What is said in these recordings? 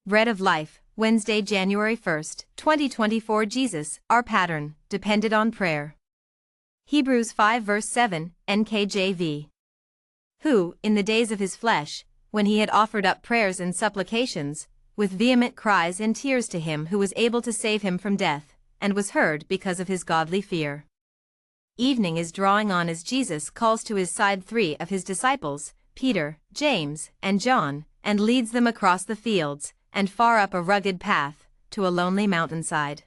Bread of Life, Wednesday, January 1st, 2024. Jesus, our pattern, depended on prayer. Hebrews 5 verse 7, NKJV. Who, in the days of his flesh, when he had offered up prayers and supplications, with vehement cries and tears to him who was able to save him from death, and was heard because of his godly fear. Evening is drawing on as Jesus calls to his side 3 of his disciples, Peter, James, and John, and leads them across the fields, and far up a rugged path, to a lonely mountainside.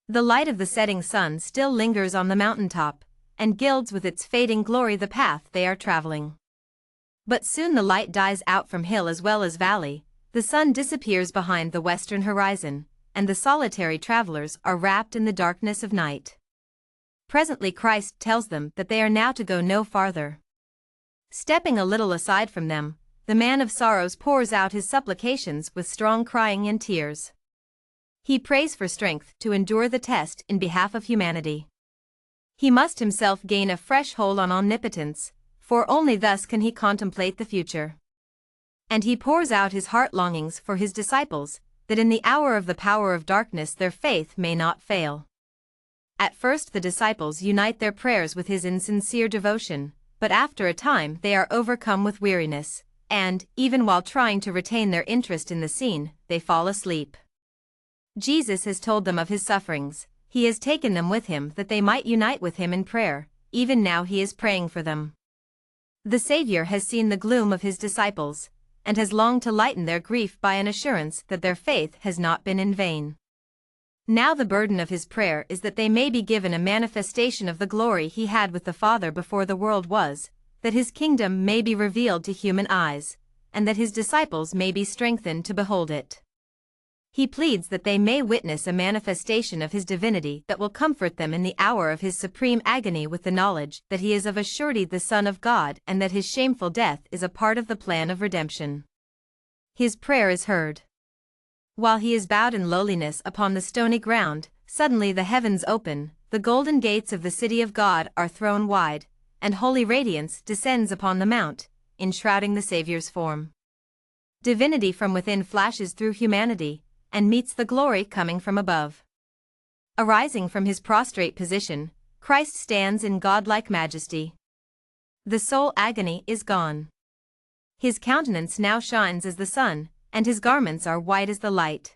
The light of the setting sun still lingers on the mountaintop, and gilds with its fading glory the path they are traveling. But soon the light dies out from hill as well as valley, the sun disappears behind the western horizon, and the solitary travelers are wrapped in the darkness of night. Presently Christ tells them that they are now to go no farther. Stepping a little aside from them, the man of sorrows pours out his supplications with strong crying and tears. He prays for strength to endure the test in behalf of humanity. He must himself gain a fresh hold on omnipotence, for only thus can he contemplate the future. And he pours out his heart longings for his disciples, that in the hour of the power of darkness their faith may not fail. At first the disciples unite their prayers with his in sincere devotion, but after a time they are overcome with weariness, and, even while trying to retain their interest in the scene, they fall asleep. Jesus has told them of his sufferings, he has taken them with him that they might unite with him in prayer, even now he is praying for them. The Savior has seen the gloom of his disciples, and has longed to lighten their grief by an assurance that their faith has not been in vain. Now the burden of his prayer is that they may be given a manifestation of the glory he had with the Father before the world was, that his kingdom may be revealed to human eyes, and that his disciples may be strengthened to behold it. He pleads that they may witness a manifestation of his divinity that will comfort them in the hour of his supreme agony with the knowledge that he is of a surety the Son of God and that his shameful death is a part of the plan of redemption. His prayer is heard. While he is bowed in lowliness upon the stony ground, suddenly the heavens open, the golden gates of the city of God are thrown wide, and holy radiance descends upon the mount, enshrouding the Savior's form. Divinity from within flashes through humanity, and meets the glory coming from above. Arising from his prostrate position, Christ stands in godlike majesty. The soul agony is gone. His countenance now shines as the sun, and his garments are white as the light.